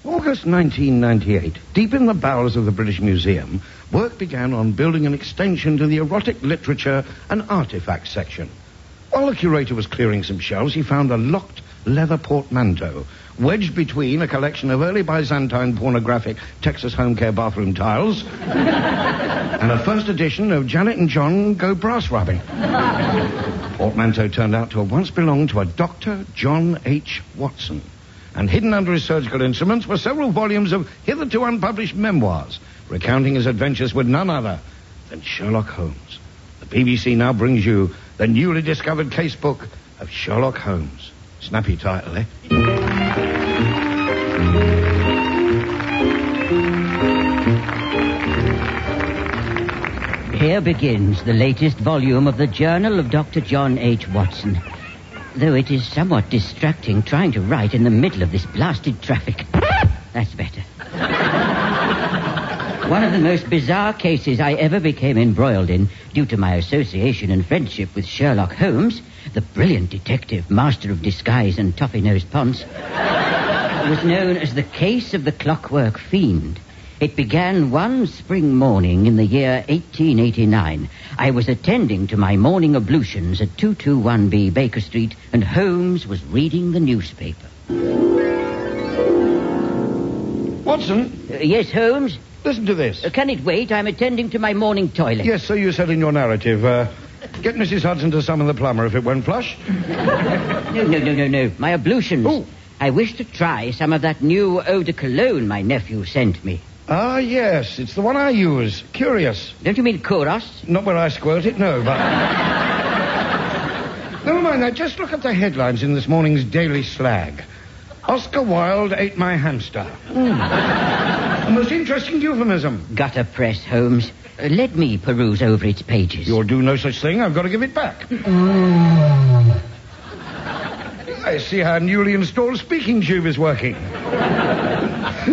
August 1998, deep in the bowels of the British Museum, work began on building an extension to the erotic literature and artifacts section. While the curator was clearing some shelves, he found a locked leather portmanteau wedged between a collection of early Byzantine pornographic Texas home care bathroom tiles and a first edition of Janet and John Go Brass Rubbing. Portmanteau turned out to have once belonged to a Dr. John H. Watson. And hidden under his surgical instruments were several volumes of hitherto unpublished memoirs, recounting his adventures with none other than Sherlock Holmes. The BBC now brings you the newly discovered casebook of Sherlock Holmes. Snappy title, eh? Here begins the latest volume of the Journal of Dr. John H. Watson. Though it is somewhat distracting trying to write in the middle of this blasted traffic. That's better. One of the most bizarre cases I ever became embroiled in, due to my association and friendship with Sherlock Holmes, the brilliant detective, master of disguise and toffee-nosed ponce, was known as the case of the Clockwork Fiend. It began one spring morning in the year 1889. I was attending to my morning ablutions at 221B Baker Street, and Holmes was reading the newspaper. Watson? Yes, Holmes? Listen to this. Can it wait? I'm attending to my morning toilet. Yes, so you said in your narrative. Get Mrs. Hudson to summon the plumber if it won't flush. No. My ablutions. Ooh. I wish to try some of that new eau de cologne my nephew sent me. Ah, yes. It's the one I use. Curious. Don't you mean Kouros? Not where I squirt it, no, but... Never mind that. Just look at the headlines in this morning's Daily Slag. Oscar Wilde ate my hamster. A most interesting euphemism. Gutter press, Holmes. Let me peruse over its pages. You'll do no such thing. I've got to give it back. I see how newly installed speaking tube is working.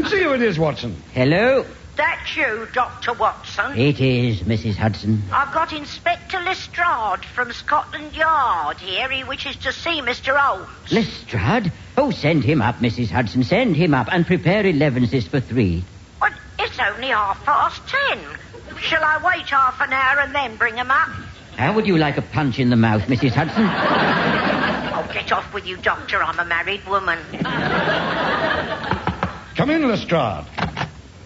See who it is, Watson. Hello? That's you, Dr. Watson. It is, Mrs. Hudson. I've got Inspector Lestrade from Scotland Yard here. He wishes to see Mr. Holmes. Lestrade? Oh, send him up, Mrs. Hudson. Send him up and prepare 11s for 3. But it's only 10:30. Shall I wait half an hour and then bring him up? How would you like a punch in the mouth, Mrs. Hudson? Oh, get off with you, Doctor. I'm a married woman. Come in, Lestrade.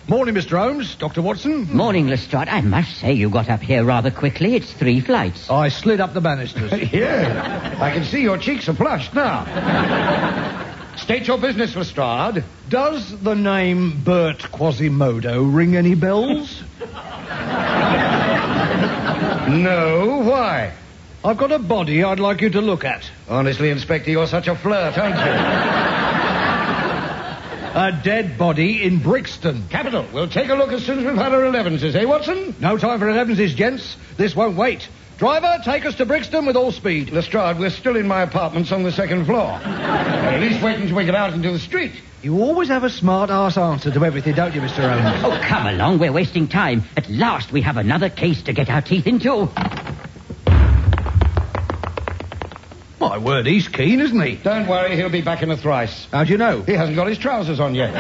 Morning, Mr. Holmes. Dr. Watson. Morning, Lestrade. I must say you got up here rather quickly. It's 3 flights. I slid up the banisters. Yeah. I can see your cheeks are flushed now. State your business, Lestrade. Does the name Bert Quasimodo ring any bells? No. Why? I've got a body I'd like you to look at. Honestly, Inspector, you're such a flirt, aren't you? A dead body in Brixton. Capital. We'll take a look as soon as we've had our 11s, eh, Watson? No time for 11s, gents. This won't wait. Driver, take us to Brixton with all speed. Lestrade, we're still in my apartments on the 2nd floor. At least wait until we get out into the street. You always have a smart-ass answer to everything, don't you, Mr. Holmes? Oh, come along. We're wasting time. At last we have another case to get our teeth into. My word, he's keen, isn't he? Don't worry, he'll be back in a thrice. How do you know? He hasn't got his trousers on yet.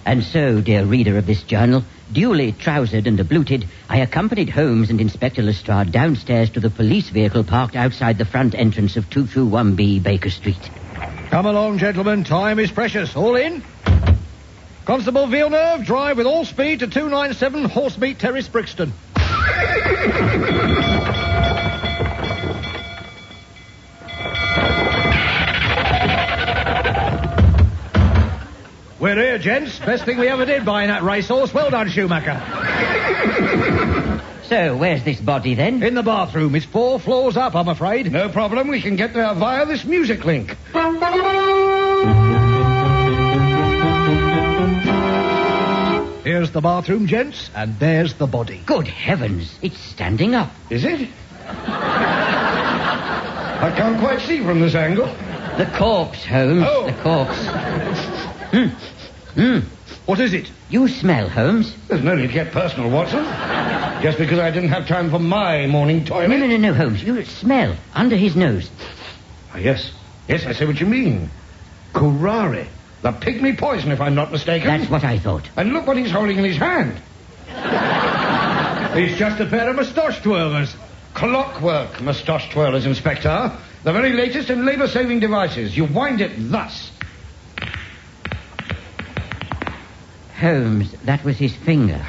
And so, dear reader of this journal, duly trousered and abluted, I accompanied Holmes and Inspector Lestrade downstairs to the police vehicle parked outside the front entrance of 221B Baker Street. Come along, gentlemen. Time is precious. All in? Constable Villeneuve, drive with all speed to 297 Horsemeat Terrace, Brixton. We're here, gents. Best thing we ever did buying that racehorse. Well done, Schumacher. So, where's this body, then? In the bathroom. It's 4 floors up, I'm afraid. No problem. We can get there via this music link. Here's the bathroom, gents, and there's the body. Good heavens, it's standing up. Is it? I can't quite see from this angle. The corpse, Holmes. Oh. The corpse. What is it? You smell, Holmes. There's no need to get personal, Watson. Just because I didn't have time for my morning toilet. No, Holmes. You smell under his nose. Ah, yes. Yes, I see what you mean. Curare. The pygmy poison, if I'm not mistaken. That's what I thought. And look what he's holding in his hand. It's just a pair of moustache twirlers. Clockwork moustache twirlers, Inspector. The very latest in labour-saving devices. You wind it thus. Holmes, that was his finger.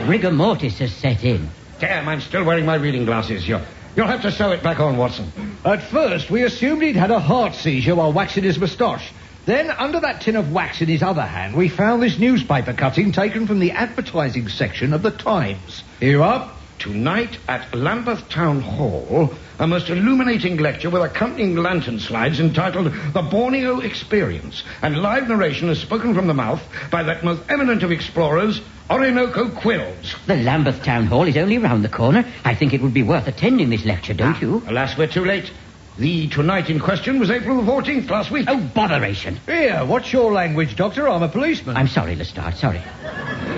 Rigor mortis has set in. Damn, I'm still wearing my reading glasses. You'll have to sew it back on, Watson. At first, we assumed he'd had a heart seizure while waxing his moustache. Then, under that tin of wax in his other hand, we found this newspaper cutting taken from the advertising section of the Times. Here you are. Tonight at Lambeth Town Hall, a most illuminating lecture with accompanying lantern slides entitled The Borneo Experience, and live narration is spoken from the mouth by that most eminent of explorers, Orinoco Quills. The Lambeth Town Hall is only round the corner. I think it would be worth attending this lecture, don't you? Alas, we're too late. The tonight in question was April the 14th last week. Oh, botheration. Here, what's your language, Doctor? I'm a policeman. I'm sorry, Lestrade, sorry.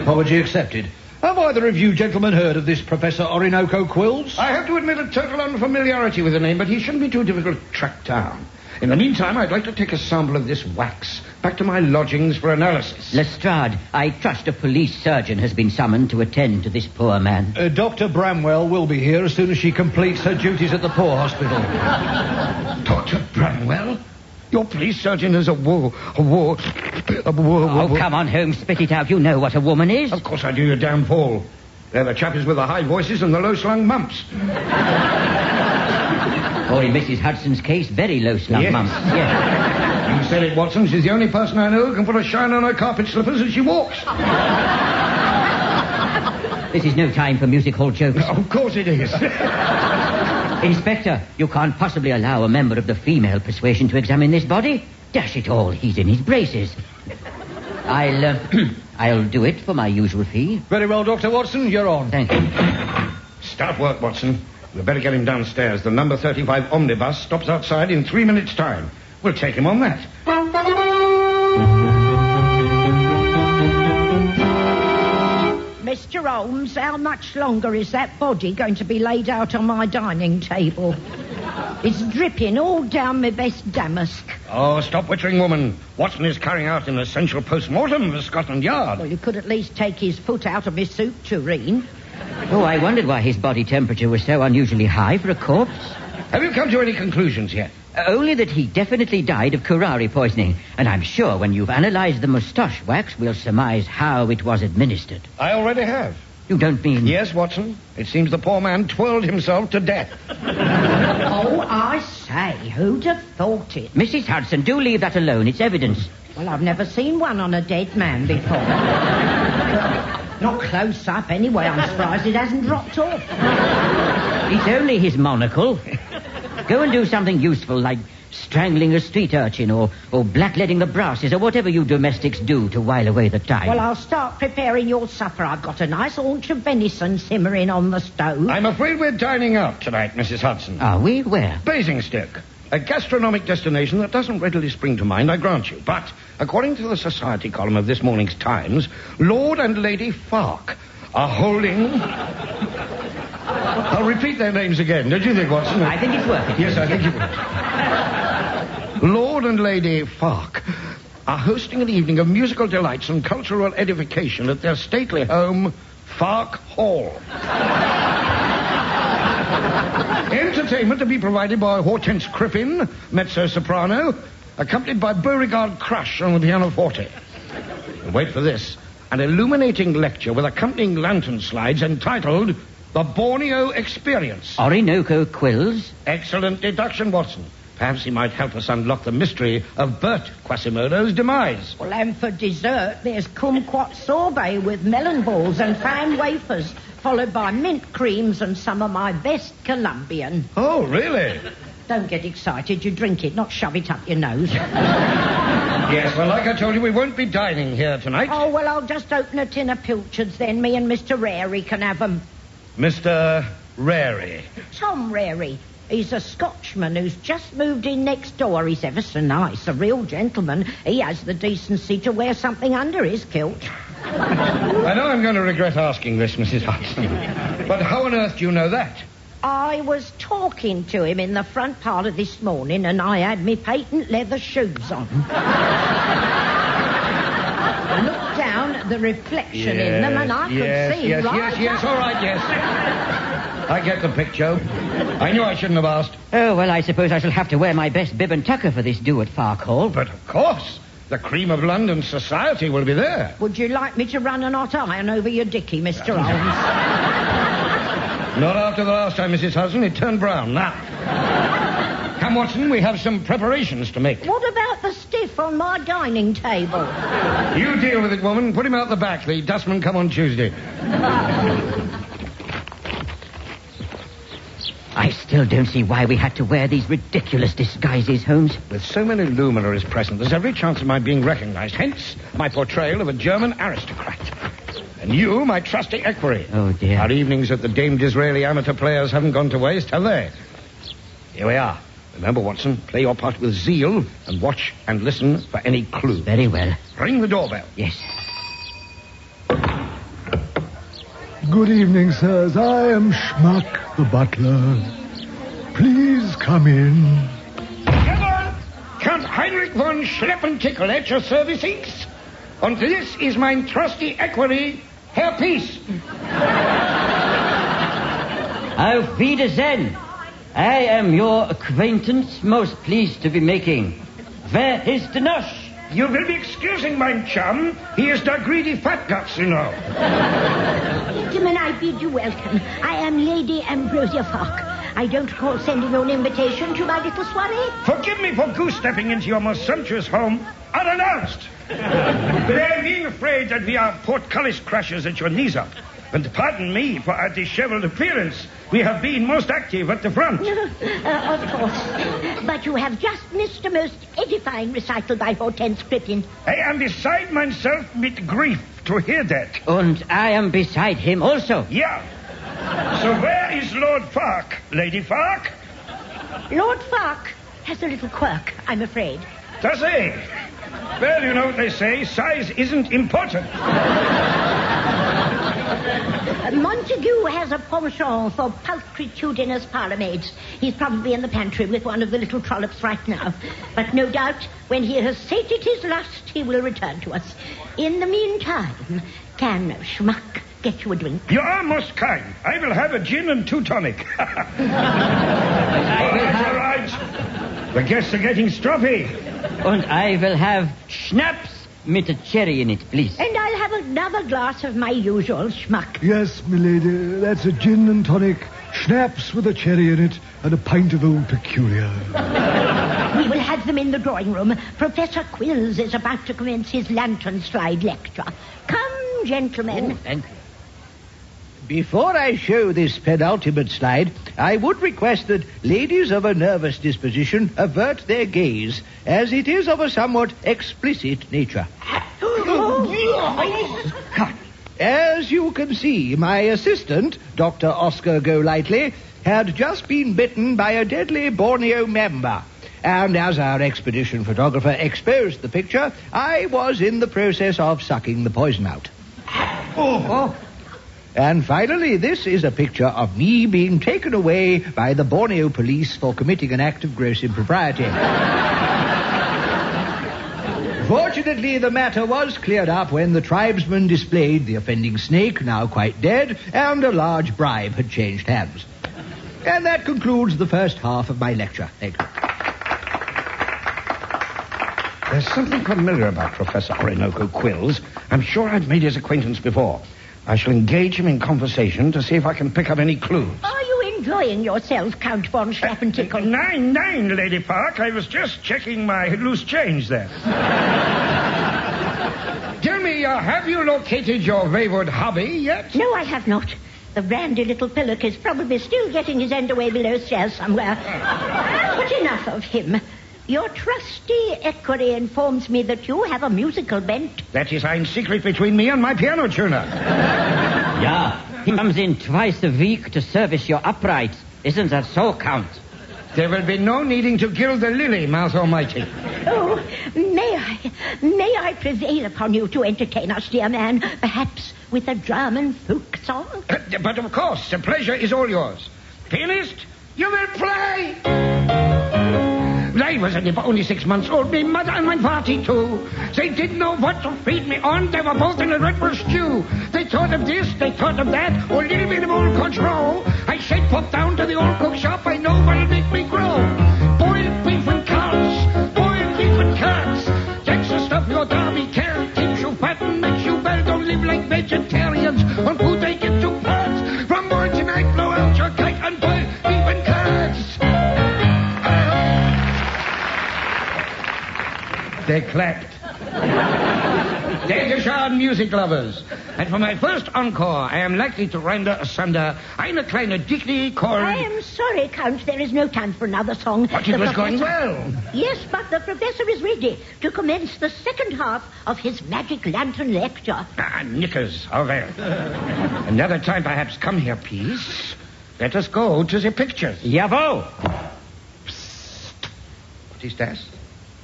Apology accepted. Have either of you gentlemen heard of this Professor Orinoco Quills? I have to admit a total unfamiliarity with the name, but he shouldn't be too difficult to track down. In the meantime, I'd like to take a sample of this wax back to my lodgings for analysis. Lestrade, I trust a police surgeon has been summoned to attend to this poor man. Dr. Bramwell will be here as soon as she completes her duties at the poor hospital. Dr. Bramwell? Your police surgeon is a Oh, come on, Holmes, spit it out. You know what a woman is. Of course I do, you damn fool. They're the chappies with the high voices and the low-slung mumps. Or in Mrs. Hudson's case, very low-slung Yes. mumps. Yes. You said it, Watson. She's the only person I know who can put a shine on her carpet slippers as she walks. This is no time for music hall jokes. Of course it is. Inspector, you can't possibly allow a member of the female persuasion to examine this body. Dash it all, he's in his braces. I'll do it for my usual fee. Very well, Dr. Watson, you're on. Thank you. Start work, Watson. We'd better get him downstairs. The number 35 omnibus stops outside in 3 minutes' time. We'll take him on that. Mr. Holmes, how much longer is that body going to be laid out on my dining table? It's dripping all down my best damask. Oh, stop wittering, woman. Watson is carrying out an essential post-mortem for Scotland Yard. Well, you could at least take his foot out of my soup tureen. Oh, I wondered why his body temperature was so unusually high for a corpse. Have you come to any conclusions yet? Only that he definitely died of curare poisoning. And I'm sure when you've analysed the moustache wax, we'll surmise how it was administered. I already have. You don't mean... Yes, Watson. It seems the poor man twirled himself to death. Oh, I say, who'd have thought it? Mrs. Hudson, do leave that alone. It's evidence. Well, I've never seen one on a dead man before. Not close up, anyway. I'm surprised it hasn't dropped off. It's only his monocle. Go and do something useful, like strangling a street urchin or blackleading the brasses or whatever you domestics do to while away the time. Well, I'll start preparing your supper. I've got a nice haunch of venison simmering on the stove. I'm afraid we're dining out tonight, Mrs. Hudson. Are we? Where? Basingstoke. A gastronomic destination that doesn't readily spring to mind, I grant you. But, according to the society column of this morning's Times, Lord and Lady Fark are holding... I'll repeat their names again. Don't you think, Watson? I think it's worth it. Yes, I think you will. Lord and Lady Fark are hosting an evening of musical delights and cultural edification at their stately home, Fark Hall. Entertainment to be provided by Hortense Crippen, mezzo-soprano, accompanied by Beauregard Crush on the pianoforte. And wait for this, an illuminating lecture with accompanying lantern slides entitled The Borneo Experience. Orinoco Quills? Excellent deduction, Watson. Perhaps he might help us unlock the mystery of Bert Quasimodo's demise. Well, and for dessert, there's kumquat sorbet with melon balls and fan wafers, followed by mint creams and some of my best Colombian. Oh, really? Don't get excited. You drink it, not shove it up your nose. Yes, well, like I told you, we won't be dining here tonight. Oh, well, I'll just open a tin of pilchards then. Me and Mr. Rarey can have them. Mr. Rarey. Tom Rarey. He's a Scotchman who's just moved in next door. He's ever so nice, a real gentleman. He has the decency to wear something under his kilt. I know I'm going to regret asking this, Mrs. Hudson. But how on earth do you know that? I was talking to him in the front parlour this morning and I had me patent leather shoes on. I looked down at the reflection in them and I could see right Yes, all right, yes. I get the picture. I knew I shouldn't have asked. Oh, well, I suppose I shall have to wear my best bib and tucker for this do at Fark Hall. But of course, the cream of London society will be there. Would you like me to run an hot iron over your dicky, Mr. Holmes? Not after the last time, Mrs. Hudson. It turned brown. Now. Come, Watson, we have some preparations to make. What about the stiff on my dining table? You deal with it, woman. Put him out the back. The dustmen come on Tuesday. I still don't see why we had to wear these ridiculous disguises, Holmes. With so many luminaries present, there's every chance of my being recognized. Hence, my portrayal of a German aristocrat. And you, my trusty equerry. Oh, dear. Our evenings at the Dame Disraeli Amateur Players haven't gone to waste, have they? Here we are. Remember, Watson, play your part with zeal and watch and listen for any clue. Very well. Ring the doorbell. Yes. Good evening, sirs. I am Schmuck, the butler. Please come in. Jawohl! Count Heinrich von Schleppentickle at your services. And this is my trusty equerry, Herr Peace. Auf Wiedersehen. I am your acquaintance, most pleased to be making. Where is the nosh? You will be excusing my chum. He is the greedy fat guts, you know. Gentlemen, I bid you welcome. I am Lady Ambrosia Fark. I don't recall sending you an invitation to my little soiree. Forgive me for goose-stepping into your most sumptuous home unannounced. But I am being afraid that we are portcullis crashers at your knees up. And pardon me for our disheveled appearance. We have been most active at the front. Of course. But you have just missed a most edifying recital by Hortense Crippen. I am beside myself with grief to hear that. And I am beside him also. Yeah. So where is Lord Fark, Lady Fark? Lord Fark has a little quirk, I'm afraid. Does he? Well, you know what they say, size isn't important. Montague has a penchant for pulchritudinous parlourmaids. He's probably in the pantry with one of the little trollops right now. But no doubt, when he has sated his lust, he will return to us. In the meantime, can Schmuck get you a drink? You are most kind. I will have a gin and 2 tonic. All right. The guests are getting stroppy. And I will have schnapps with a cherry in it, please. And I'll have another glass of my usual Schmuck. Yes, milady. That's a gin and tonic, schnapps with a cherry in it, and a pint of Old Peculiar. We will have them in the drawing room. Professor Quills is about to commence his lantern slide lecture. Come, gentlemen. Oh, thank you. Before I show this penultimate slide, I would request that ladies of a nervous disposition avert their gaze, as it is of a somewhat explicit nature. As you can see, my assistant, Dr. Oscar Golightly, had just been bitten by a deadly Borneo member. And as our expedition photographer exposed the picture, I was in the process of sucking the poison out. And finally, this is a picture of me being taken away by the Borneo police for committing an act of gross impropriety. Fortunately, the matter was cleared up when the tribesmen displayed the offending snake, now quite dead, and a large bribe had changed hands. And that concludes the first half of my lecture. Thank you. There's something familiar about Professor Orinoco Quills. I'm sure I've made his acquaintance before. I shall engage him in conversation to see if I can pick up any clues. Are you enjoying yourself, Count von Schleppentickle? Nine, Lady Fark. I was just checking my loose change there. Tell me, have you located your wayward hubby yet? No, I have not. The randy little pillock is probably still getting his end away below stairs somewhere. But enough of him. Your trusty equerry informs me that you have a musical bent. That is ein secret between me and my piano tuner. Yeah, he comes in twice a week to service your uprights. Isn't that so, Count? There will be no needing to gild the lily, Mouth Almighty. Oh, may I prevail upon you to entertain us, dear man, perhaps with a German folk song? But of course, the pleasure is all yours. Pianist, you will play! I was only 6 months old, my mother and my father too. They didn't know what to feed me on. They were both in a dreadful stew. They thought of this, they thought of that, or a little bit of old control. I said, pop down to the old cook shop. I know what'll make me grow. Boiled beef and carrots, boiled beef and carrots. That's the stuff your Derby care. Keeps you fat and makes you well. Don't live like vegetarians on food they get to parts. From morning to night, blow out your kite and boil beef and carrots. They clapped. Dankeschön, music lovers. And for my first encore, I am likely to render asunder eine kleine Dichty called... I am sorry, Count, there is no time for another song. But it was going well. Yes, but the professor is ready to commence the second half of his magic lantern lecture. Ah, knickers. Oh, well. Another time, perhaps. Come here, please. Let us go to the pictures. Jawohl. What is that?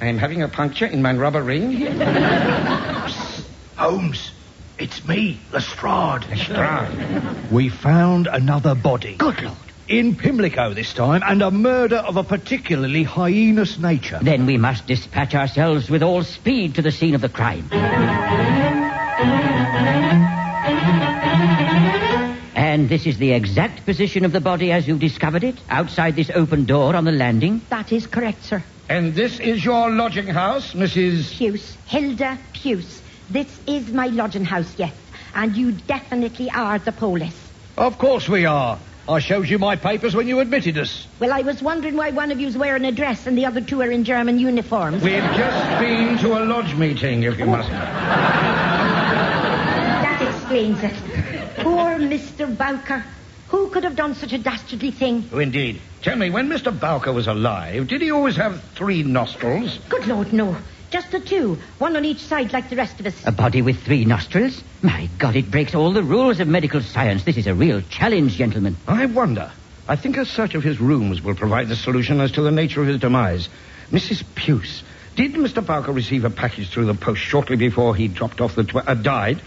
I am having a puncture in my rubber ring. Holmes, it's me, Lestrade. Lestrade. We found another body. Good Lord. In Pimlico this time, and a murder of a particularly heinous nature. Then we must dispatch ourselves with all speed to the scene of the crime. And this is the exact position of the body as you discovered it, outside this open door on the landing? That is correct, sir. And this is your lodging house, Mrs... Puce. Hilda Puce. This is my lodging house, yes. And you definitely are the police. Of course we are. I showed you my papers when you admitted us. Well, I was wondering why one of you's wearing a dress and the other two are in German uniforms. We've just been to a lodge meeting, if you must know. That explains it. Poor Mr. Bowker. Who could have done such a dastardly thing? Oh, indeed. Tell me, when Mr. Bowker was alive, did he always have 3 nostrils? Good Lord, no. Just the 2. One on each side like the rest of us. A body with 3 nostrils? My God, it breaks all the rules of medical science. This is a real challenge, gentlemen. I wonder. I think a search of his rooms will provide the solution as to the nature of his demise. Mrs. Puce, did Mr. Bowker receive a package through the post shortly before he dropped off died?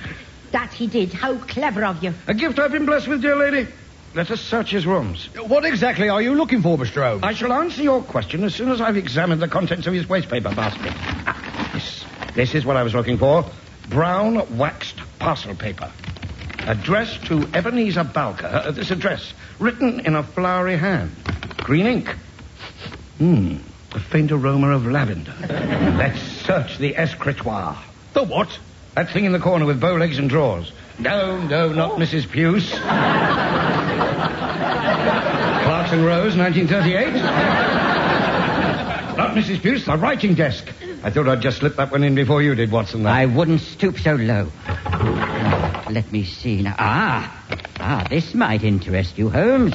That he did. How clever of you. A gift I've been blessed with, dear lady. Let us search his rooms. What exactly are you looking for, Mr. Holmes? I shall answer your question as soon as I've examined the contents of his wastepaper basket. This is what I was looking for. Brown waxed parcel paper. Addressed to Ebenezer Bowker. This address, written in a flowery hand. Green ink. A faint aroma of lavender. Let's search the escritoire. The what? That thing in the corner with bow legs and drawers. No, not Mrs. Puce. Clarkson Rose, 1938. Not Mrs. Puce, the writing desk. I thought I'd just slip that one in before you did, Watson. I wouldn't stoop so low. Let me see now. This might interest you, Holmes.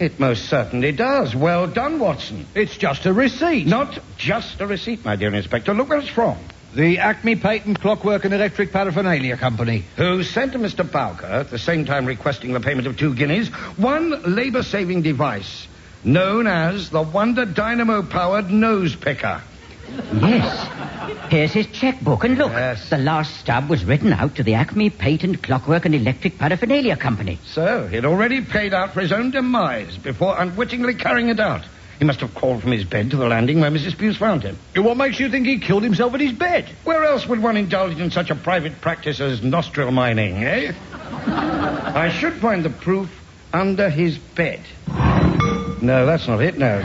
It most certainly does. Well done, Watson. It's just a receipt. Not just a receipt, my dear Inspector. Look where it's from. The Acme Patent Clockwork and Electric Paraphernalia Company. Who sent to Mr. Bowker, at the same time requesting the payment of 2 guineas, one labour-saving device known as the Wonder Dynamo-powered nose picker. Yes. Here's his checkbook, and look. Yes. The last stub was written out to the Acme Patent Clockwork and Electric Paraphernalia Company. So, he'd already paid out for his own demise before unwittingly carrying it out. He must have crawled from his bed to the landing where Mrs. Puce found him. What makes you think he killed himself in his bed? Where else would one indulge in such a private practice as nostril mining, eh? I should find the proof under his bed. No, that's not it, no.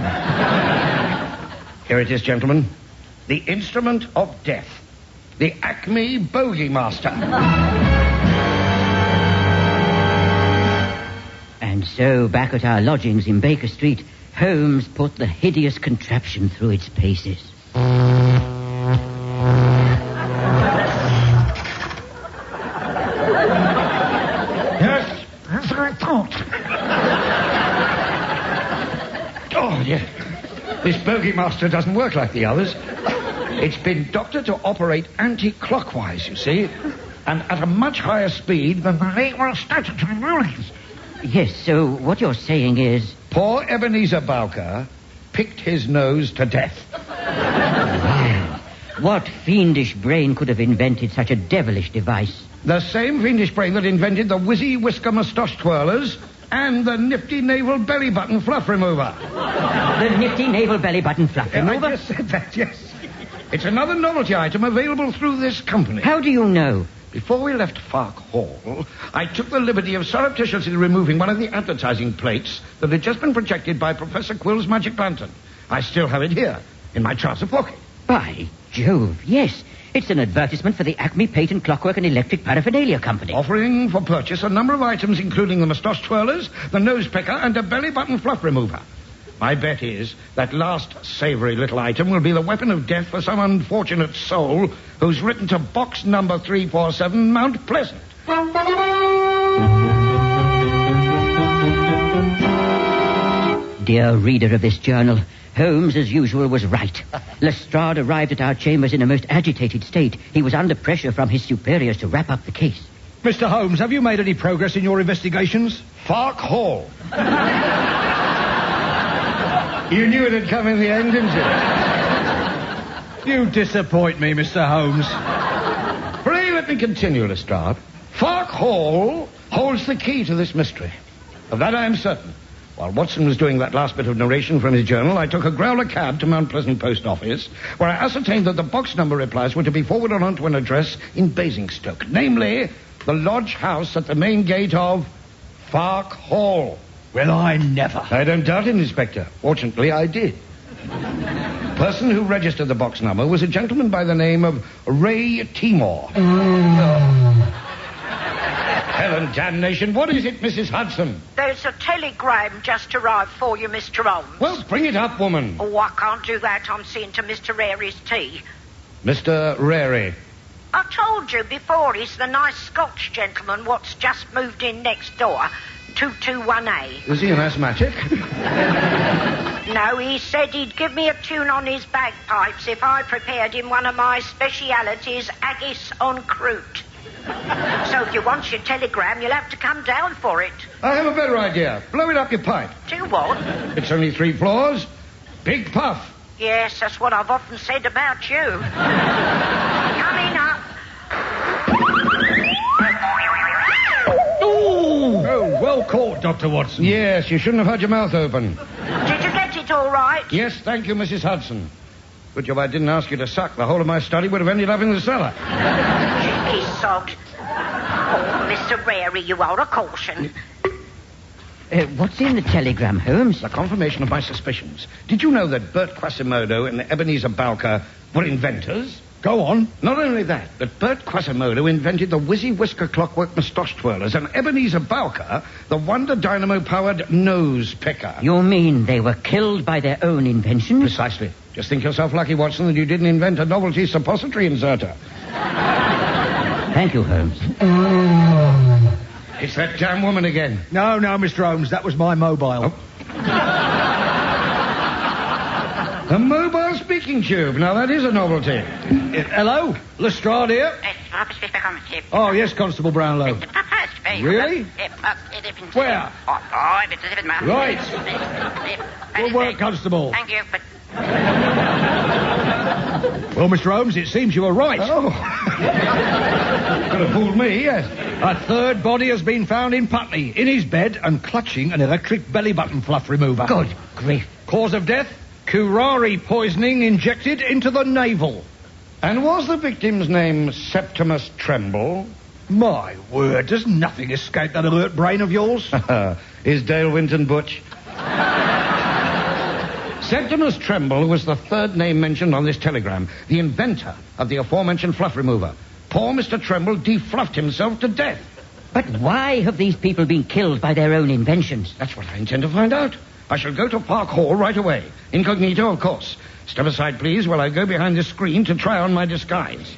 Here it is, gentlemen. The instrument of death. The Acme Bogey Master. And so, back at our lodgings in Baker Street, Holmes put the hideous contraption through its paces. Yes, that's what I thought. Oh, dear. This bogey master doesn't work like the others. It's been doctored to operate anti-clockwise, you see, and at a much higher speed than the legal statutory rulings. Yes, so what you're saying is... Poor Ebenezer Bowker picked his nose to death. Wow. What fiendish brain could have invented such a devilish device? The same fiendish brain that invented the whizzy whisker moustache twirlers And the nifty naval belly button fluff remover. The nifty naval belly button fluff remover? I just said that, yes. It's another novelty item available through this company. How do you know? Before we left Fark Hall, I took the liberty of surreptitiously removing one of the advertising plates that had just been projected by Professor Quill's magic lantern. I still have it here, in my trouser pocket. By Jove, yes. It's an advertisement for the Acme Patent Clockwork and Electric Paraphernalia Company. Offering for purchase a number of items, including the moustache twirlers, the nose picker, and a belly button fluff remover. My bet is that last savoury little item will be the weapon of death for some unfortunate soul who's written to box number 347, Mount Pleasant. Dear reader of this journal, Holmes, as usual, was right. Lestrade arrived at our chambers in a most agitated state. He was under pressure from his superiors to wrap up the case. Mr. Holmes, have you made any progress in your investigations? Fark Hall. You knew it had come in the end, didn't you? You disappoint me, Mr. Holmes. Pray let me continue, Lestrade. Fark Hall holds the key to this mystery. Of that I am certain. While Watson was doing that last bit of narration from his journal, I took a growler cab to Mount Pleasant Post Office, where I ascertained that the box number replies were to be forwarded on to an address in Basingstoke, namely the lodge house at the main gate of Fark Hall. Well, I never. I don't doubt it, Inspector. Fortunately, I did. The person who registered the box number was a gentleman by the name of Ray Timor. Hell and damnation. What is it, Mrs. Hudson? There's a telegram just arrived for you, Mr. Holmes. Well, bring it up, woman. Oh, I can't do that. I'm seeing to Mr. Rary's tea. Mr. Rary. I told you before he's the nice Scotch gentleman what's just moved in next door, 221A. Was he an asthmatic? No, he said he'd give me a tune on his bagpipes if I prepared him one of my specialities, haggis en croûte. So if you want your telegram, you'll have to come down for it. I have a better idea. Blow it up your pipe. Do what? It's only 3 floors. Big puff. Yes, that's what I've often said about you. Coming up. Oh, well caught, Dr. Watson. Yes, you shouldn't have had your mouth open. Did you get it all right? Yes, thank you, Mrs. Hudson. Good job I didn't ask you to suck. The whole of my study would have ended up in the cellar. Cheeky sod. Oh, Mr. Rary, you are a caution. What's in the telegram, Holmes? The confirmation of my suspicions. Did you know that Bert Quasimodo and Ebenezer Bowker were inventors? Go on. Not only that, but Bert Quasimodo invented the Whizzy Whisker Clockwork moustache twirlers, and Ebenezer Bowker the Wonder Dynamo-powered nose picker. You mean they were killed by their own inventions? Precisely. Just think yourself lucky, Watson, that you didn't invent a novelty suppository inserter. Thank you, Holmes. It's that damn woman again. No, Mr. Holmes, that was my mobile. A mobile speaking tube. Now, that is a novelty. Hello? Lestrade here? Oh, yes, Constable Brownlow. Really? Where? Right. Good work, Constable. Thank you, but... Well, Mr. Holmes, it seems you were right. Oh. Could have fooled me, yes. A third body has been found in Putney, in his bed, and clutching an electric belly button fluff remover. Good grief. Cause of death? Curare poisoning injected into the navel. And was the victim's name Septimus Tremble? My word, does nothing escape that alert brain of yours? Is Dale Winton Butch? Septimus Tremble was the third name mentioned on this telegram, the inventor of the aforementioned fluff remover. Poor Mr. Tremble defluffed himself to death. But why have these people been killed by their own inventions? That's what I intend to find out. I shall go to Fark Hall right away. Incognito, of course. Step aside, please, while I go behind this screen to try on my disguise.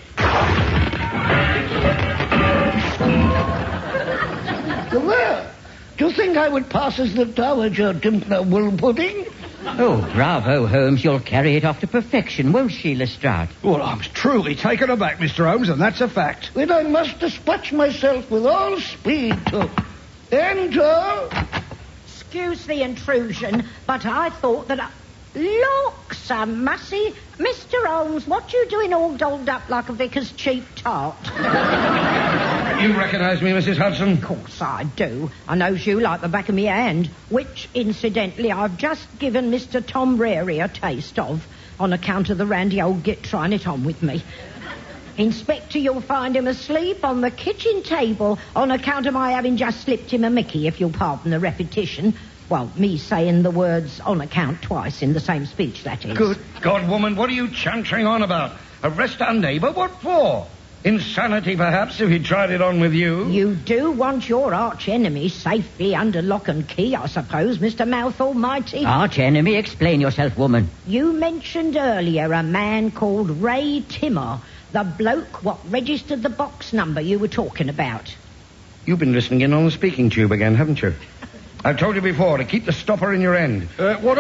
Well, do you think I would pass as the Dowager Dimpler Wool Pudding? Oh, bravo, Holmes. You'll carry it off to perfection, won't she, Lestrade? Well, I'm truly taken aback, Mr. Holmes, and that's a fact. Then I must dispatch myself with all speed to enter. Excuse the intrusion, but I thought that... Looks a mussy. Mr. Holmes, what you doing all dolled up like a vicar's cheap tart? You recognise me, Mrs. Hudson? Of course I do. I knows you like the back of my hand, which, incidentally, I've just given Mr. Tom Rary a taste of on account of the randy old git trying it on with me. Inspector, you'll find him asleep on the kitchen table on account of my having just slipped him a mickey, if you'll pardon the repetition. Well, me saying the words on account twice in the same speech, that is. Good God, woman, what are you chantering on about? Arrest our neighbour? What for? Insanity, perhaps, if he tried it on with you. You do want your arch-enemy safely under lock and key, I suppose, Mr. Mouth Almighty. Arch-enemy? Explain yourself, woman. You mentioned earlier a man called Ray Timmer, the bloke what registered the box number you were talking about. You've been listening in on the speaking tube again, haven't you? I've told you before to keep the stopper in your end. What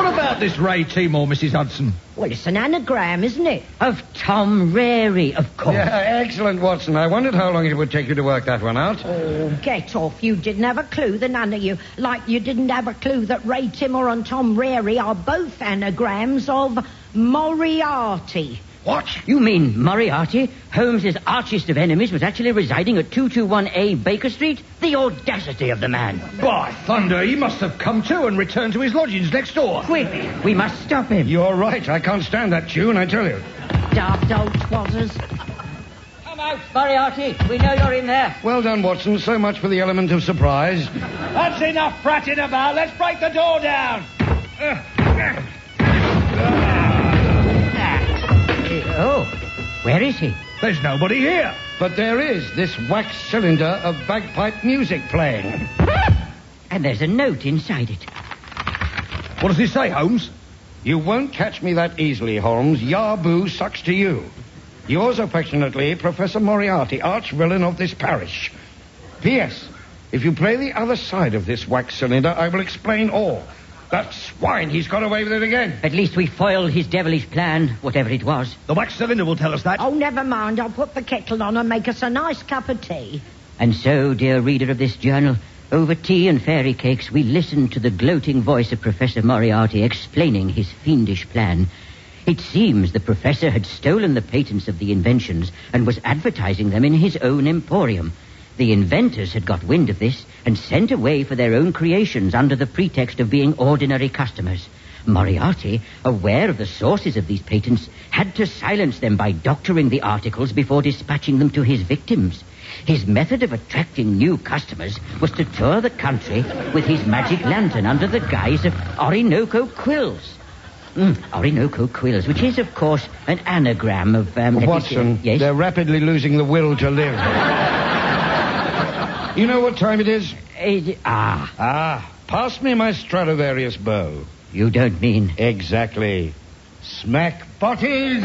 about this Ray Timor, Mrs. Hudson? Well, it's an anagram, isn't it? Of Tom Rary, of course. Yeah, excellent, Watson. I wondered how long it would take you to work that one out. Oh, get off. You didn't have a clue, the none of you. Like you didn't have a clue that Ray Timor and Tom Rary are both anagrams of Moriarty. What? You mean Moriarty, Holmes's archest of enemies, was actually residing at 221A Baker Street? The audacity of the man. By thunder, he must have come to and returned to his lodgings next door. Quick, we must stop him. You're right. I can't stand that tune, I tell you. Daft old twazzers. Come out, Moriarty. We know you're in there. Well done, Watson. So much for the element of surprise. That's enough prating about. Let's break the door down. Oh, where is he? There's nobody here. But there is this wax cylinder of bagpipe music playing. And there's a note inside it. What does it say, Holmes? You won't catch me that easily, Holmes. Yarboo sucks to you. Yours affectionately, Professor Moriarty, arch-villain of this parish. P.S. If you play the other side of this wax cylinder, I will explain all. That swine, he's got away with it again. At least we foiled his devilish plan, whatever it was. The wax cylinder will tell us that. Oh, never mind. I'll put the kettle on and make us a nice cup of tea. And so, dear reader of this journal, over tea and fairy cakes, we listened to the gloating voice of Professor Moriarty explaining his fiendish plan. It seems the professor had stolen the patents of the inventions and was advertising them in his own emporium. The inventors had got wind of this and sent away for their own creations under the pretext of being ordinary customers. Moriarty, aware of the sources of these patents, had to silence them by doctoring the articles before dispatching them to his victims. His method of attracting new customers was to tour the country with his magic lantern under the guise of Orinoco quills. Orinoco quills, which is, of course, an anagram of... Watson, yes? They're rapidly losing the will to live. You know what time it is? Pass me my Stradivarius bow. You don't mean... Exactly. Smack botties!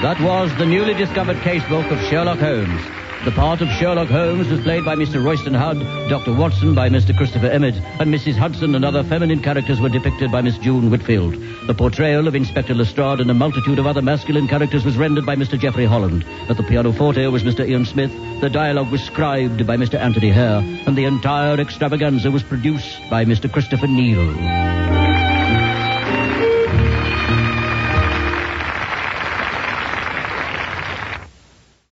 That was the newly discovered casebook of Sherlock Holmes. The part of Sherlock Holmes was played by Mr. Royston Hudd, Dr. Watson by Mr. Christopher Emmett, and Mrs. Hudson and other feminine characters were depicted by Miss June Whitfield. The portrayal of Inspector Lestrade and a multitude of other masculine characters was rendered by Mr. Geoffrey Holland. At the pianoforte was Mr. Ian Smith, the dialogue was scribed by Mr. Anthony Hare, and the entire extravaganza was produced by Mr. Christopher Neal.